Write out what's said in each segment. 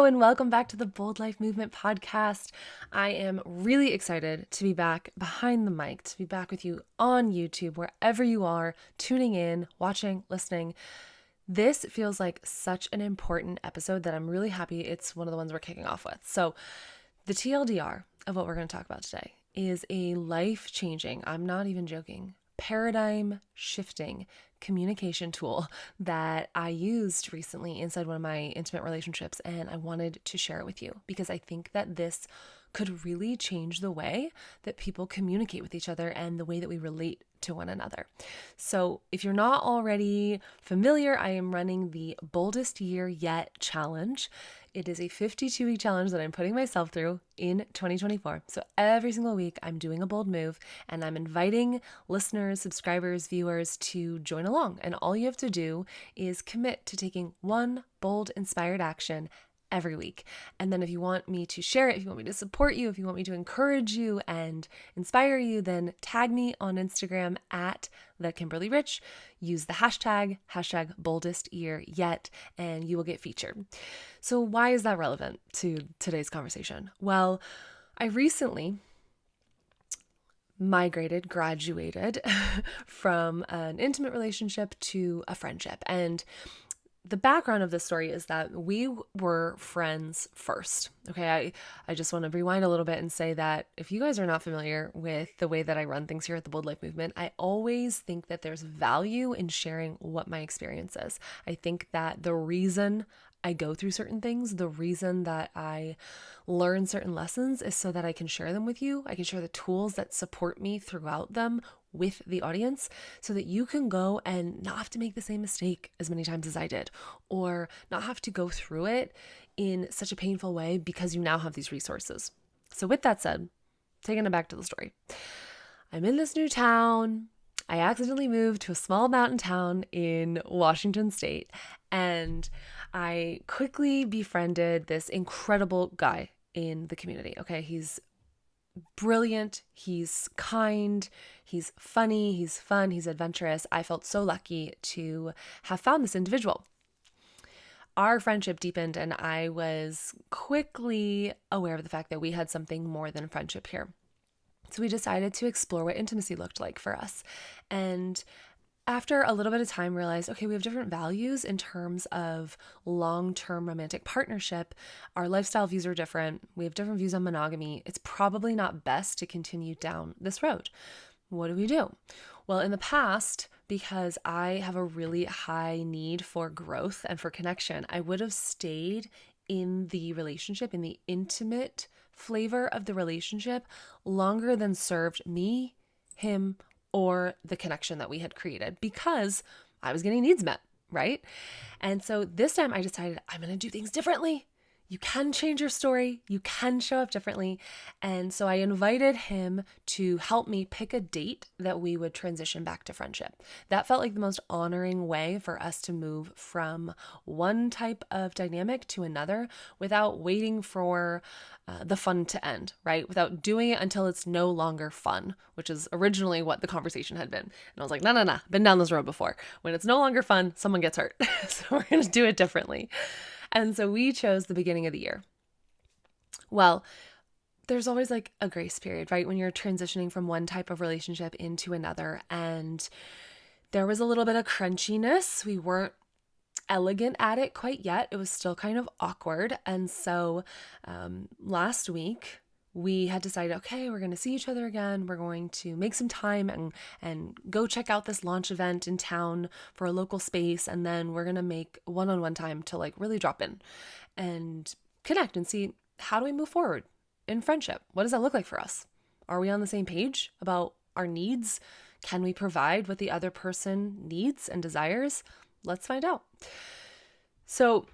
and welcome back to the Bold Life Movement podcast. I am really excited to be back behind the mic, to be back with you on YouTube, wherever you are, tuning in, watching, listening. This feels like such an important episode that I'm really happy it's one of the ones we're kicking off with. So, the TLDR of what we're going to talk about today is a life-changing, I'm not even joking, paradigm shifting communication tool that I used recently inside one of my intimate relationships, and I wanted to share it with you because I think that this could really change the way that people communicate with each other and the way that we relate to one another. So if you're not already familiar, I am running the Boldest Year Yet challenge. It is a 52-week challenge that I'm putting myself through in 2024. So every single week I'm doing a bold move and I'm inviting listeners, subscribers, viewers to join along. And all you have to do is commit to taking one bold, inspired action every week. And then if you want me to share it, if you want me to support you, if you want me to encourage you and inspire you, then tag me on Instagram at the Kimberly Rich. Use the hashtag boldest year yet, and you will get featured. So why is that relevant to today's conversation? Well, I recently graduated from an intimate relationship to a friendship. And the background of this story is that we were friends first. Okay, I just want to rewind a little bit and say that if you guys are not familiar with the way that I run things here at the Bold Life Movement, I always think that there's value in sharing what my experience is. I think that the reason I go through certain things, the reason that I learn certain lessons is so that I can share them with you. I can share the tools that support me throughout them with the audience so that you can go and not have to make the same mistake as many times as I did, or not have to go through it in such a painful way because you now have these resources. So with that said, taking it back to the story, I'm in this new town. I accidentally moved to a small mountain town in Washington State, and I quickly befriended this incredible guy in the community. Okay, he's brilliant, he's kind, he's funny, he's fun, he's adventurous. I felt so lucky to have found this individual. Our friendship deepened, and I was quickly aware of the fact that we had something more than friendship here. So we decided to explore what intimacy looked like for us. And after a little bit of time, realized, okay, we have different values in terms of long-term romantic partnership. Our lifestyle views are different. We have different views on monogamy. It's probably not best to continue down this road. What do? Well, in the past, because I have a really high need for growth and for connection, I would have stayed in the relationship, in the intimate flavor of the relationship, longer than served me, him, or the connection that we had created because I was getting needs met, right? And so this time I decided I'm going to do things differently. You can change your story. You can show up differently. And so I invited him to help me pick a date that we would transition back to friendship. That felt like the most honoring way for us to move from one type of dynamic to another without waiting for the fun to end, right? Without doing it until it's no longer fun, which is originally what the conversation had been. And I was like, no, been down this road before. When it's no longer fun, someone gets hurt. So we're going to do it differently. And so we chose the beginning of the year. Well, there's always like a grace period, right? When you're transitioning from one type of relationship into another. And there was a little bit of crunchiness. We weren't elegant at it quite yet. It was still kind of awkward. And so last week, we had decided, okay, we're going to see each other again. We're going to make some time and go check out this launch event in town for a local space. And then we're going to make one-on-one time to like really drop in and connect and see, how do we move forward in friendship? What does that look like for us? Are we on the same page about our needs? Can we provide what the other person needs and desires? Let's find out. So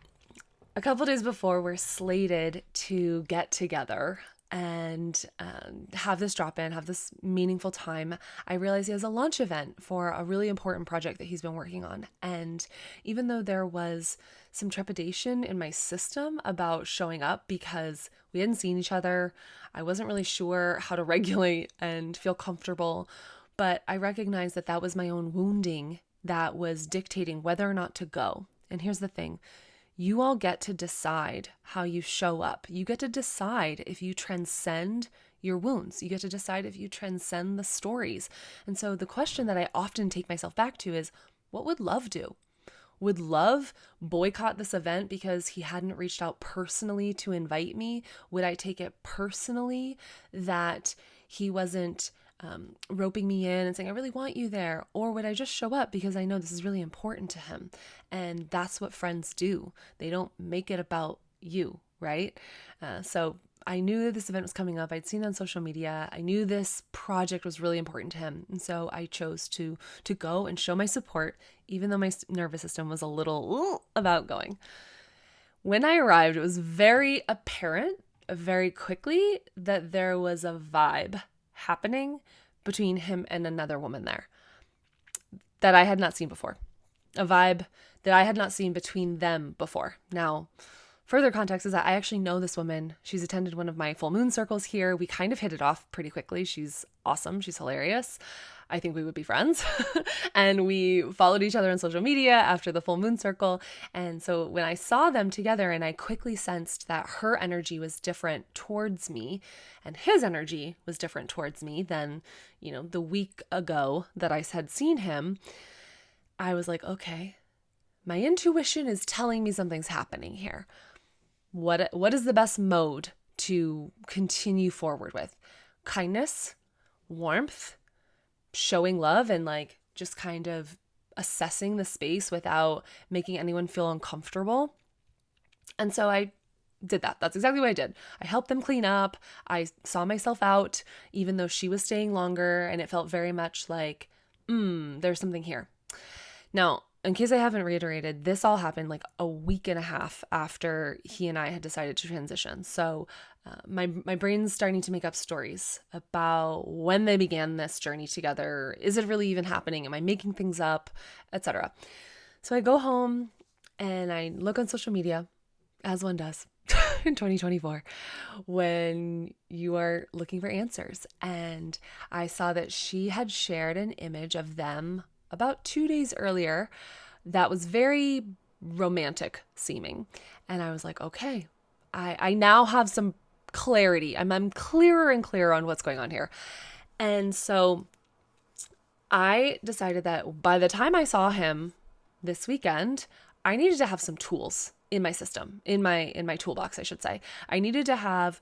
a couple days before, we're slated to get together and have this drop in, have this meaningful time. I realized he has a launch event for a really important project that he's been working on. And even though there was some trepidation in my system about showing up because we hadn't seen each other, I wasn't really sure how to regulate and feel comfortable, but I recognized that was my own wounding that was dictating whether or not to go. And here's the thing. You all get to decide how you show up. You get to decide if you transcend your wounds. You get to decide if you transcend the stories. And so the question that I often take myself back to is, what would love do? Would love boycott this event because he hadn't reached out personally to invite me? Would I take it personally that he wasn't roping me in and saying, I really want you there? Or would I just show up because I know this is really important to him? And that's what friends do. They don't make it about you, right? So I knew that this event was coming up. I'd seen it on social media. I knew this project was really important to him. And so I chose to go and show my support, even though my nervous system was a little about going. When I arrived, it was very apparent very quickly that there was a vibe happening between him and another woman there that I had not seen before. A vibe that I had not seen between them before. Now, further context is that I actually know this woman. She's attended one of my full moon circles here. We kind of hit it off pretty quickly. She's awesome. She's hilarious. I think we would be friends. And we followed each other on social media after the full moon circle. And so when I saw them together, and I quickly sensed that her energy was different towards me and his energy was different towards me than, the week ago that I had seen him, I was like, okay, my intuition is telling me something's happening here. What is the best mode to continue forward with? Kindness, warmth, showing love, and just kind of assessing the space without making anyone feel uncomfortable. And so I did that. That's exactly what I did. I helped them clean up. I saw myself out, even though she was staying longer, and it felt very much like, there's something here. Now, in case I haven't reiterated, this all happened like a week and a half after he and I had decided to transition. So my brain's starting to make up stories about when they began this journey together. Is it really even happening? Am I making things up? Etc. So I go home and I look on social media, as one does in 2024, when you are looking for answers. And I saw that she had shared an image of them about 2 days earlier that was very romantic seeming. And I was like, okay, I now have some clarity. I'm clearer and clearer on what's going on here. And so I decided that by the time I saw him this weekend, I needed to have some tools in my system, in my toolbox, I should say. I needed to have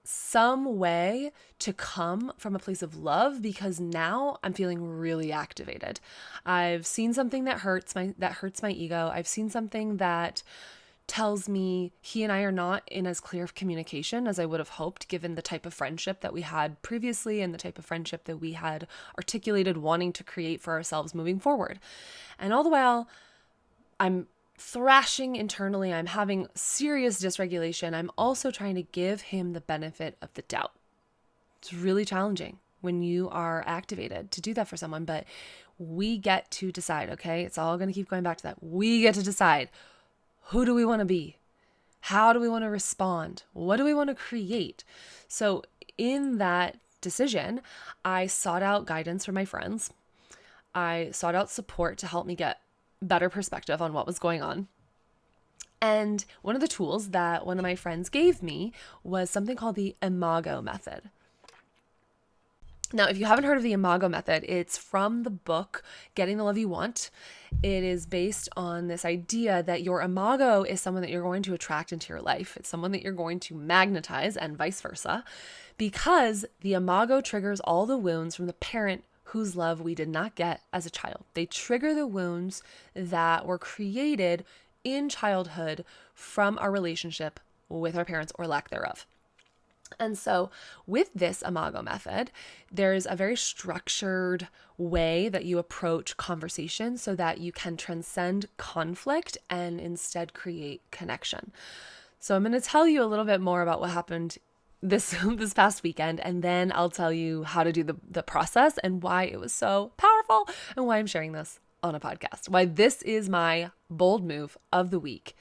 some way to come from a place of love, because now I'm feeling really activated. I've seen something that hurts my ego. I've seen something that tells me he and I are not in as clear of communication as I would have hoped, given the type of friendship that we had previously and the type of friendship that we had articulated wanting to create for ourselves moving forward. And all the while, I'm thrashing internally. I'm having serious dysregulation. I'm also trying to give him the benefit of the doubt. It's really challenging when you are activated to do that for someone, but we get to decide, okay? It's all going to keep going back to that. We get to decide, who do we want to be? How do we want to respond? What do we want to create? So in that decision, I sought out guidance from my friends. I sought out support to help me get better perspective on what was going on. And one of the tools that one of my friends gave me was something called the Imago method. Now, if you haven't heard of the Imago method, it's from the book Getting the Love You Want. It is based on this idea that your Imago is someone that you're going to attract into your life. It's someone that you're going to magnetize, and vice versa, because the Imago triggers all the wounds from the parent whose love we did not get as a child. They trigger the wounds that were created in childhood from our relationship with our parents, or lack thereof. And so with this Imago method, there's a very structured way that you approach conversation so that you can transcend conflict and instead create connection. So I'm going to tell you a little bit more about what happened this past weekend, and then I'll tell you how to do the process and why it was so powerful and why I'm sharing this on a podcast. Why this is my bold move of the week,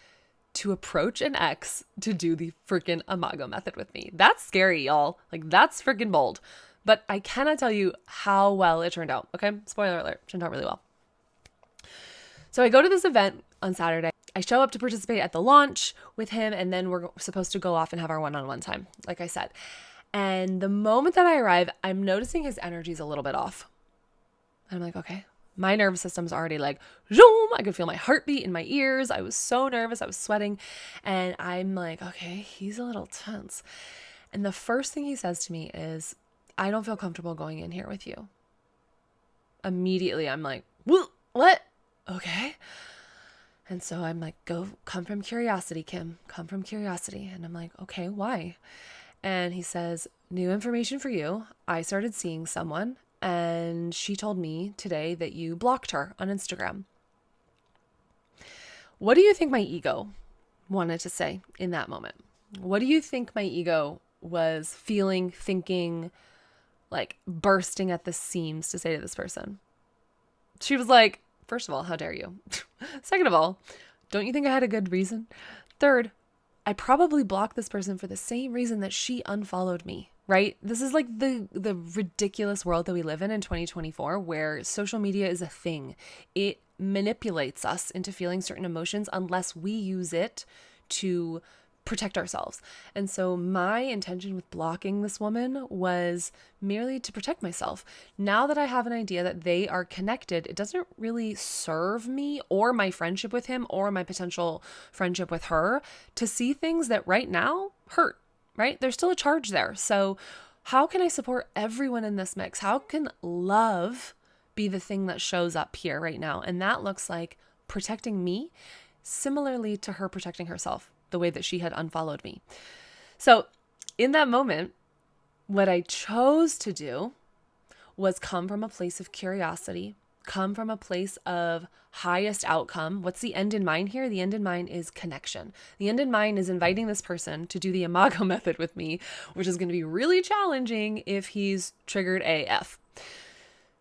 to approach an ex to do the freaking Imago method with me. That's scary, y'all. That's freaking bold. But I cannot tell you how well it turned out. Okay, spoiler alert, turned out really well. So I go to this event on Saturday. I show up to participate at the launch with him, and then we're supposed to go off and have our one-on-one time, like I said. And the moment that I arrive, I'm noticing his energy's a little bit off. I'm like, okay. My nervous system's already like, zoom. I could feel my heartbeat in my ears. I was so nervous. I was sweating. And I'm like, okay, he's a little tense. And the first thing he says to me is, I don't feel comfortable going in here with you. Immediately, I'm like, what? Okay. And so I'm like, come from curiosity, Kim. Come from curiosity. And I'm like, okay, why? And he says, new information for you. I started seeing someone, and she told me today that you blocked her on Instagram. What do you think my ego wanted to say in that moment? What do you think my ego was feeling, thinking, like bursting at the seams to say to this person? She was like, first of all, how dare you? Second of all, don't you think I had a good reason? Third, I probably blocked this person for the same reason that she unfollowed me, right? This is like the ridiculous world that we live in 2024, where social media is a thing. It manipulates us into feeling certain emotions unless we use it to protect ourselves. And so my intention with blocking this woman was merely to protect myself. Now that I have an idea that they are connected, it doesn't really serve me or my friendship with him or my potential friendship with her to see things that right now hurt, right? There's still a charge there. So how can I support everyone in this mix? How can love be the thing that shows up here right now? And that looks like protecting me similarly to her protecting herself, the way that she had unfollowed me. So in that moment, what I chose to do was come from a place of curiosity, come from a place of highest outcome. What's the end in mind here? The end in mind is connection. The end in mind is inviting this person to do the Imago method with me, which is going to be really challenging if he's triggered AF.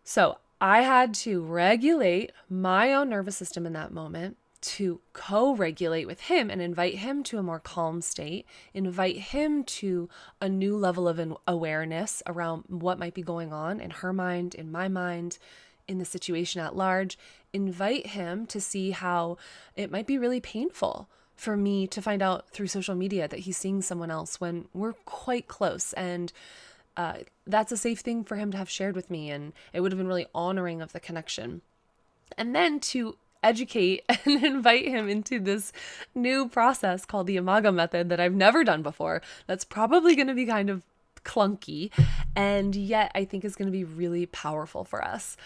So I had to regulate my own nervous system in that moment to co-regulate with him and invite him to a more calm state, invite him to a new level of awareness around what might be going on in her mind, in my mind, in the situation at large, invite him to see how it might be really painful for me to find out through social media that he's seeing someone else when we're quite close. And that's a safe thing for him to have shared with me. And it would have been really honoring of the connection. And then to educate and invite him into this new process called the Imago method that I've never done before. That's probably going to be kind of clunky, and yet I think is going to be really powerful for us.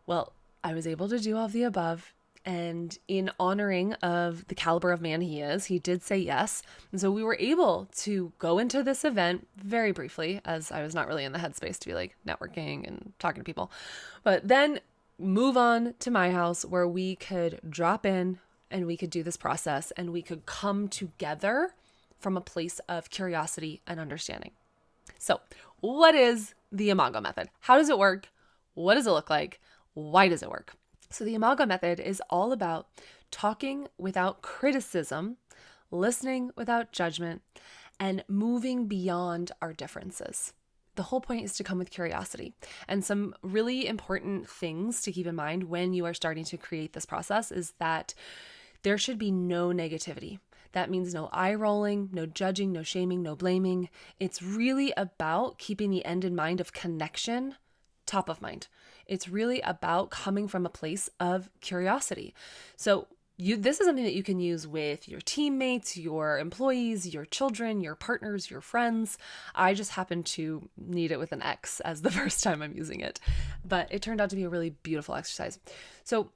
Well, I was able to do all of the above, and in honoring of the caliber of man he is, he did say yes. And so we were able to go into this event very briefly, as I was not really in the headspace to be like networking and talking to people, but then move on to my house where we could drop in and we could do this process and we could come together from a place of curiosity and understanding. So what is the Imago method? How does it work? What does it look like? Why does it work? So the Imago method is all about talking without criticism, listening without judgment, and moving beyond our differences. The whole point is to come with curiosity. And some really important things to keep in mind when you are starting to create this process is that there should be no negativity. That means no eye rolling, no judging, no shaming, no blaming. It's really about keeping the end in mind of connection top of mind. It's really about coming from a place of curiosity. So this is something that you can use with your teammates, your employees, your children, your partners, your friends. I just happened to need it with an X as the first time I'm using it, but it turned out to be a really beautiful exercise. So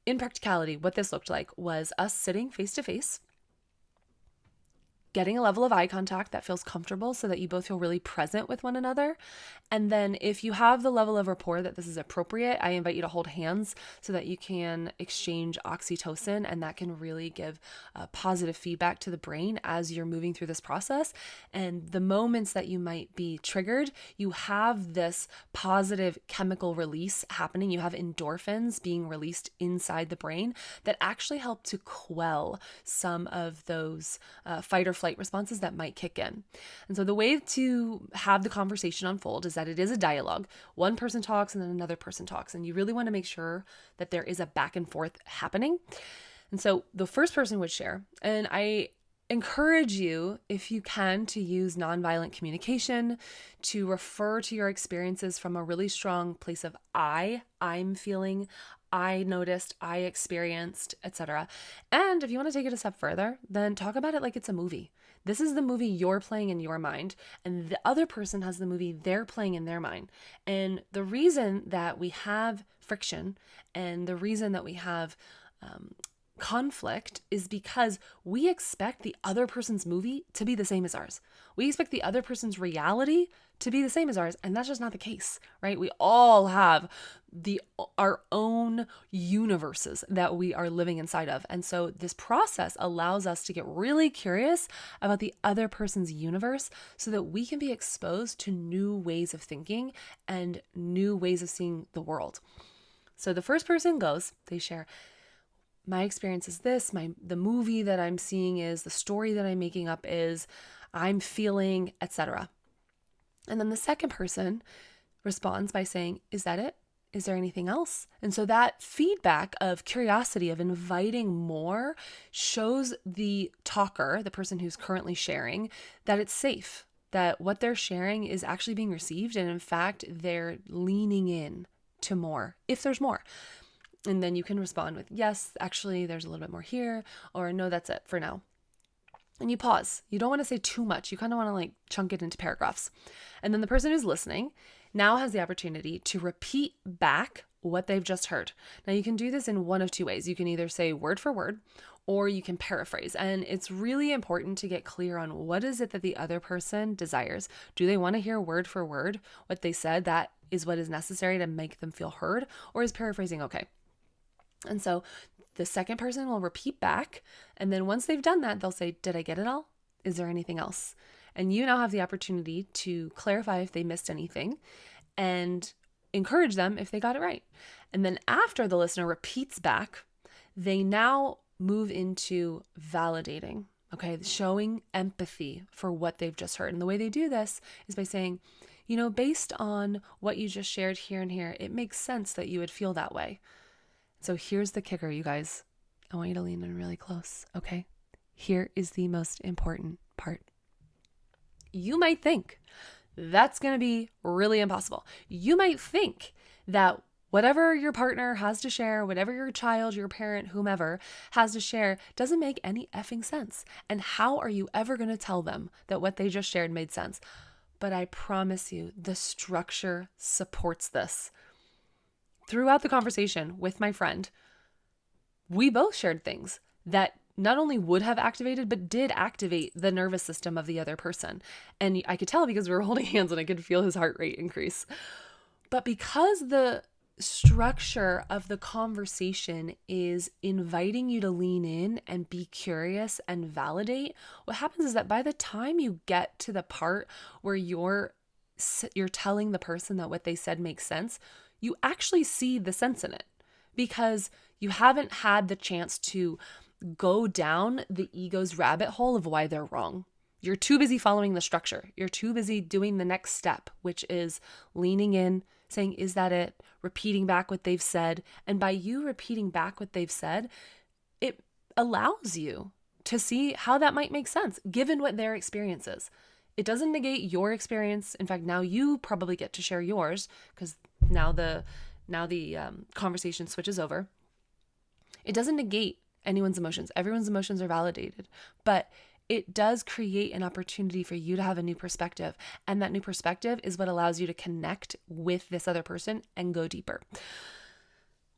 in practicality, what this looked like was us sitting face to face, getting a level of eye contact that feels comfortable so that you both feel really present with one another. And then if you have the level of rapport that this is appropriate, I invite you to hold hands so that you can exchange oxytocin, and that can really give positive feedback to the brain as you're moving through this process. And the moments that you might be triggered, you have this positive chemical release happening. You have endorphins being released inside the brain that actually help to quell some of those fight or flight responses that might kick in. And so the way to have the conversation unfold is that it is a dialogue. One person talks and then another person talks. And you really want to make sure that there is a back and forth happening. And so the first person would share, and I encourage you, if you can, to use nonviolent communication, to refer to your experiences from a really strong place of I'm feeling, I noticed, I experienced, etc. And if you want to take it a step further, then talk about it like it's a movie. This is the movie you're playing in your mind, and the other person has the movie they're playing in their mind. And the reason that we have friction and the reason that we have conflict is because we expect the other person's movie to be the same as ours. We expect the other person's reality to be the same as ours, and that's just not the case, right? We all have our own universes that we are living inside of. And so this process allows us to get really curious about the other person's universe so that we can be exposed to new ways of thinking and new ways of seeing the world. So the first person goes, they share, my experience is this, the movie that I'm seeing is, the story that I'm making up is, I'm feeling, etc. And then the second person responds by saying, is that it? Is there anything else? And so that feedback of curiosity, of inviting more, shows the talker, the person who's currently sharing, that it's safe, that what they're sharing is actually being received. And in fact, they're leaning in to more, if there's more. And then you can respond with, yes, actually, there's a little bit more here, or no, that's it for now. And you pause. You don't want to say too much. You kind of want to like chunk it into paragraphs. And then the person who's listening now has the opportunity to repeat back what they've just heard. Now you can do this in one of two ways. You can either say word for word, or you can paraphrase. And it's really important to get clear on what is it that the other person desires. Do they want to hear word for word what they said? That is what is necessary to make them feel heard, or is paraphrasing okay? And so the second person will repeat back. And then once they've done that, they'll say, did I get it all? Is there anything else? And you now have the opportunity to clarify if they missed anything and encourage them if they got it right. And then after the listener repeats back, they now move into validating, okay, showing empathy for what they've just heard. And the way they do this is by saying, based on what you just shared here and here, it makes sense that you would feel that way. So here's the kicker, you guys. I want you to lean in really close, okay? Here is the most important part. You might think that's going to be really impossible. You might think that whatever your partner has to share, whatever your child, your parent, whomever has to share doesn't make any effing sense. And how are you ever going to tell them that what they just shared made sense? But I promise you, the structure supports this. Throughout the conversation with my friend, we both shared things that not only would have activated, but did activate the nervous system of the other person. And I could tell because we were holding hands and I could feel his heart rate increase. But because the structure of the conversation is inviting you to lean in and be curious and validate, what happens is that by the time you get to the part where you're telling the person that what they said makes sense, you actually see the sense in it because you haven't had the chance to go down the ego's rabbit hole of why they're wrong. You're too busy following the structure. You're too busy doing the next step, which is leaning in, saying, is that it? Repeating back what they've said. And by you repeating back what they've said, it allows you to see how that might make sense given what their experience is. It doesn't negate your experience. In fact, now you probably get to share yours because now the conversation switches over. It doesn't negate anyone's emotions. Everyone's emotions are validated, but it does create an opportunity for you to have a new perspective. And that new perspective is what allows you to connect with this other person and go deeper.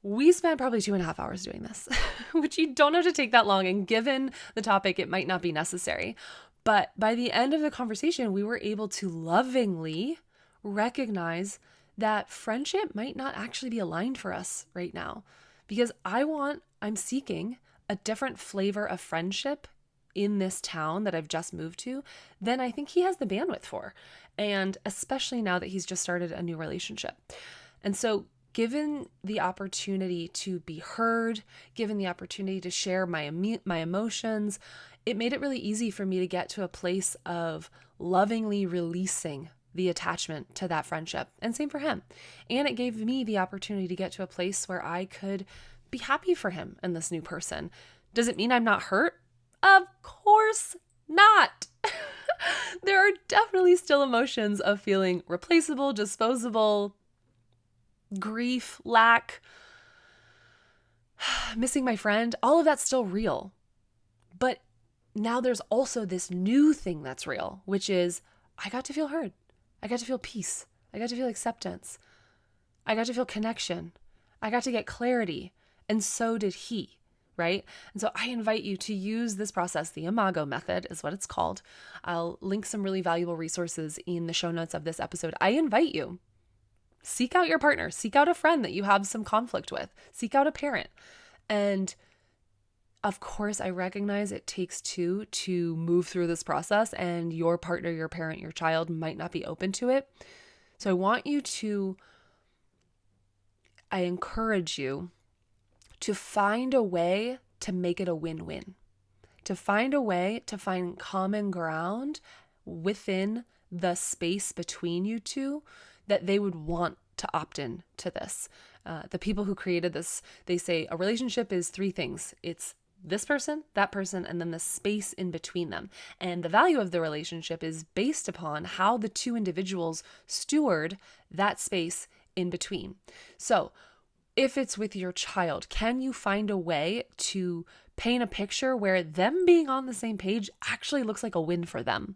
We spent probably 2.5 hours doing this, which you don't have to take that long. And given the topic, it might not be necessary. But by the end of the conversation, we were able to lovingly recognize that friendship might not actually be aligned for us right now, because I'm seeking a different flavor of friendship in this town that I've just moved to than I think he has the bandwidth for. And especially now that he's just started a new relationship. And so given the opportunity to be heard, given the opportunity to share my emotions, it made it really easy for me to get to a place of lovingly releasing the attachment to that friendship. And same for him. And it gave me the opportunity to get to a place where I could be happy for him and this new person, Does it mean I'm not hurt? Of course not. There are definitely still emotions of feeling replaceable, disposable, grief, lack, missing my friend. All of that's still real. But now there's also this new thing that's real, which is I got to feel heard. I got to feel peace. I got to feel acceptance. I got to feel connection. I got to get clarity. And so did he, right? And so I invite you to use this process. The Imago method is what it's called. I'll link some really valuable resources in the show notes of this episode. I invite you, seek out your partner, seek out a friend that you have some conflict with, seek out a parent. And of course, I recognize it takes two to move through this process, and your partner, your parent, your child might not be open to it. So I encourage you to find a way to make it a win-win, to find a way to find common ground within the space between you two that they would want to opt in to this. The people who created this, they say a relationship is three things. It's this person, that person, and then the space in between them. And the value of the relationship is based upon how the two individuals steward that space in between. So if it's with your child, can you find a way to paint a picture where them being on the same page actually looks like a win for them?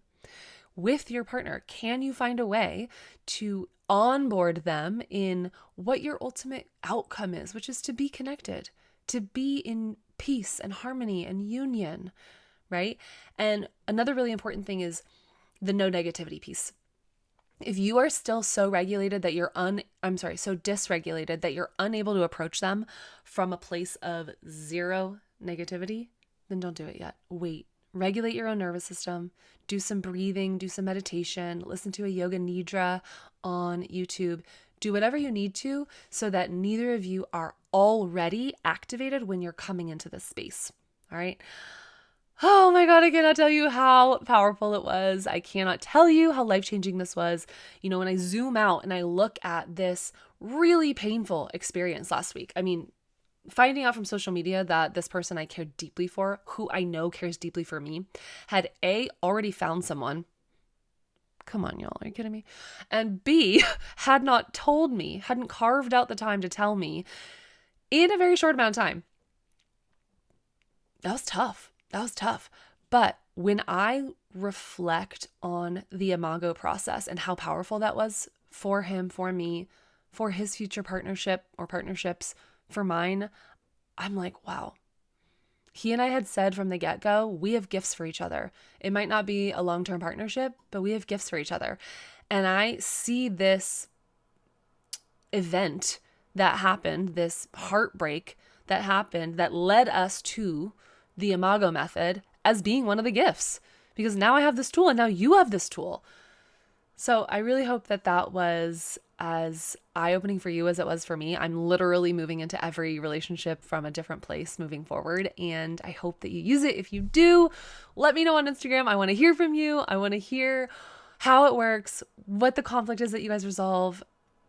With your partner, can you find a way to onboard them in what your ultimate outcome is, which is to be connected, to be in peace and harmony and union, right? And another really important thing is the no negativity piece. If you are still so regulated that you're so dysregulated that you're unable to approach them from a place of zero negativity, then don't do it yet. Wait. Regulate your own nervous system, do some breathing, do some meditation, listen to a yoga nidra on YouTube, do whatever you need to so that neither of you are already activated when you're coming into this space. All right. Oh my God, I cannot tell you how powerful it was. I cannot tell you how life-changing this was. You know, when I zoom out and I look at this really painful experience last week, I mean, finding out from social media that this person I cared deeply for, who I know cares deeply for me, had already found someone. Come on, y'all. Are you kidding me? And B, had not told me, hadn't carved out the time to tell me in a very short amount of time. That was tough. But when I reflect on the Imago process and how powerful that was for him, for me, for his future partnership or partnerships, for mine, I'm like, wow. He and I had said from the get-go, we have gifts for each other. It might not be a long-term partnership, but we have gifts for each other. And I see this event that happened, this heartbreak that happened that led us to the Imago method as being one of the gifts, because now I have this tool and now you have this tool. So I really hope that was as eye-opening for you as it was for me. I'm literally moving into every relationship from a different place moving forward, and I hope that you use it. If you do, let me know on Instagram. I want to hear from you. I want to hear how it works, what the conflict is that you guys resolve,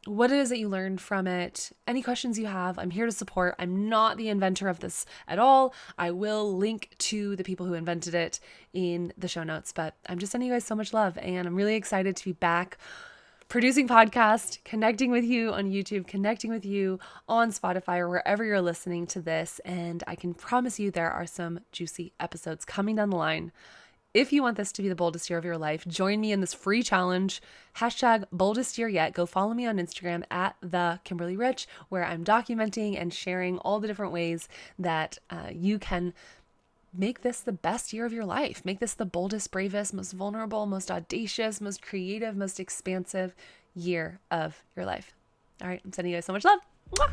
what it is that you learned from it, any questions you have. I'm here to support. I'm not the inventor of this at all. I will link to the people who invented it in the show notes, but I'm just sending you guys so much love, and I'm really excited to be back producing podcast, connecting with you on YouTube, connecting with you on Spotify or wherever you're listening to this. And I can promise you there are some juicy episodes coming down the line. If you want this to be the boldest year of your life, join me in this free challenge, #boldestyearyet. Go follow me on Instagram at @TheKimberlyRich, where I'm documenting and sharing all the different ways that you can make this the best year of your life. Make this the boldest, bravest, most vulnerable, most audacious, most creative, most expansive year of your life. All right, I'm sending you guys so much love. Mwah!